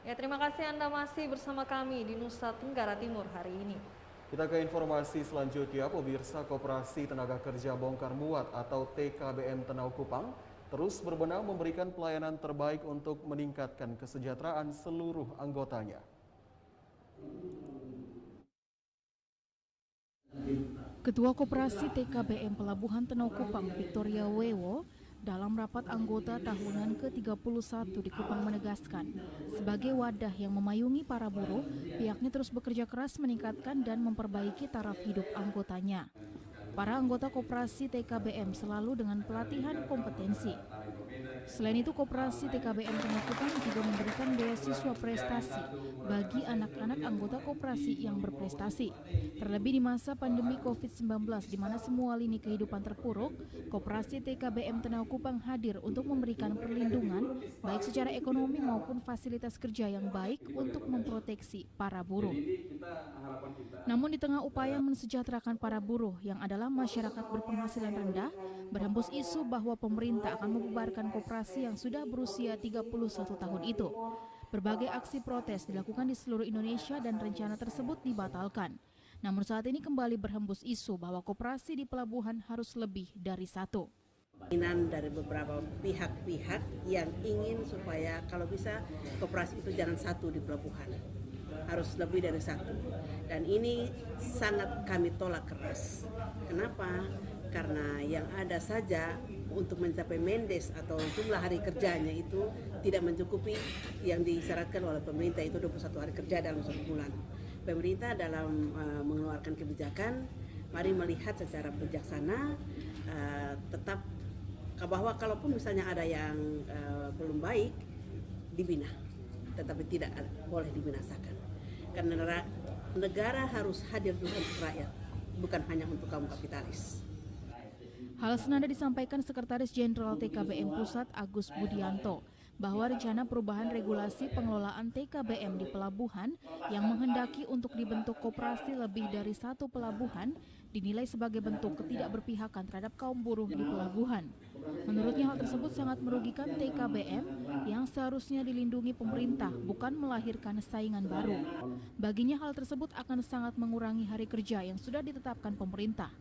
Ya, terima kasih Anda masih bersama kami di Nusa Tenggara Timur hari ini. Kita ke informasi selanjutnya, pemirsa Koperasi Tenaga Kerja Bongkar Muat atau TKBM Tenau Kupang terus berbenah memberikan pelayanan terbaik untuk meningkatkan kesejahteraan seluruh anggotanya. Ketua Koperasi TKBM Pelabuhan Tenau Kupang, Victoria Wewo, dalam rapat anggota tahunan ke-31 di Kupang menegaskan, sebagai wadah yang memayungi para buruh, pihaknya terus bekerja keras meningkatkan dan memperbaiki taraf hidup anggotanya. Para anggota Koperasi TKBM selalu dengan pelatihan kompetensi. Selain itu, Koperasi TKBM Tenau Kupang juga memberikan beasiswa prestasi bagi anak-anak anggota koperasi yang berprestasi. Terlebih di masa pandemi COVID-19 di mana semua lini kehidupan terpuruk, Koperasi TKBM Tenau Kupang hadir untuk memberikan perlindungan baik secara ekonomi maupun fasilitas kerja yang baik untuk memproteksi para buruh. Namun di tengah upaya mensejahterakan para buruh yang adalah masyarakat berpenghasilan rendah, berhembus isu bahwa pemerintah akan membubarkan koperasi yang sudah berusia 31 tahun itu. Berbagai aksi protes dilakukan di seluruh Indonesia dan rencana tersebut dibatalkan. Namun saat ini kembali berhembus isu bahwa koperasi di pelabuhan harus lebih dari satu. Keinginan dari beberapa pihak-pihak yang ingin supaya kalau bisa koperasi itu jangan satu di pelabuhan, harus lebih dari satu. Dan ini sangat kami tolak keras. Kenapa? Karena yang ada saja untuk mencapai mendes atau jumlah hari kerjanya itu tidak mencukupi yang disyaratkan oleh pemerintah, itu 21 hari kerja dalam 1 bulan. Pemerintah dalam mengeluarkan kebijakan, mari melihat secara bijaksana, tetap bahwa kalaupun misalnya ada yang belum baik, dibina, tetapi tidak boleh dibinasakan. Karena negara harus hadir untuk rakyat, bukan hanya untuk kaum kapitalis. Hal senada disampaikan Sekretaris Jenderal TKBM Pusat Agus Budianto bahwa rencana perubahan regulasi pengelolaan TKBM di pelabuhan yang menghendaki untuk dibentuk koperasi lebih dari satu pelabuhan dinilai sebagai bentuk ketidakberpihakan terhadap kaum buruh di pelabuhan. Menurutnya hal tersebut sangat merugikan TKBM yang seharusnya dilindungi pemerintah, bukan melahirkan saingan baru. Baginya hal tersebut akan sangat mengurangi hari kerja yang sudah ditetapkan pemerintah.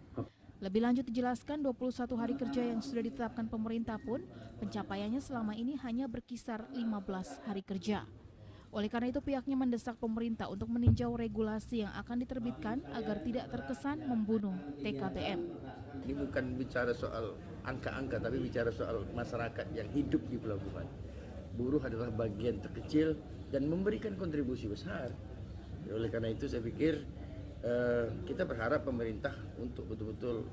Lebih lanjut dijelaskan 21 hari kerja yang sudah ditetapkan pemerintah pun pencapaiannya selama ini hanya berkisar 15 hari kerja. Oleh karena itu pihaknya mendesak pemerintah untuk meninjau regulasi yang akan diterbitkan agar tidak terkesan membunuh TKBM. Ini bukan bicara soal angka-angka, tapi bicara soal masyarakat yang hidup di pelabuhan. Buruh adalah bagian terkecil dan memberikan kontribusi besar. Oleh karena itu saya pikir kita berharap pemerintah untuk betul-betul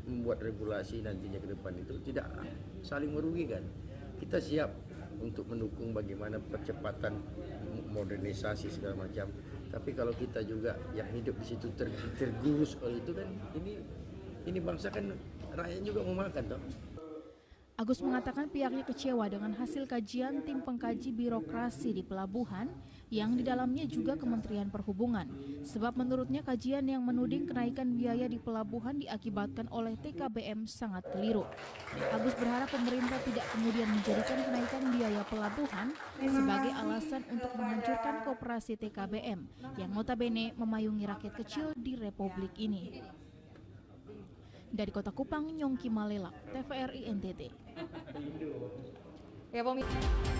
membuat regulasi nantinya ke depan itu tidak saling merugikan. Kita siap untuk mendukung bagaimana percepatan modernisasi segala macam. Tapi kalau kita juga yang hidup di situ tergerus oleh itu kan ini bangsa kan rakyat juga mau makan toh. Agus mengatakan pihaknya kecewa dengan hasil kajian tim pengkaji birokrasi di pelabuhan yang di dalamnya juga Kementerian Perhubungan. Sebab menurutnya kajian yang menuding kenaikan biaya di pelabuhan diakibatkan oleh TKBM sangat keliru. Agus berharap pemerintah tidak kemudian menjadikan kenaikan biaya pelabuhan sebagai alasan untuk menghancurkan koperasi TKBM yang notabene memayungi rakyat kecil di Republik ini. Dari Kota Kupang, Nyongki Malela, TVRI NTT. Ya, pemirsa.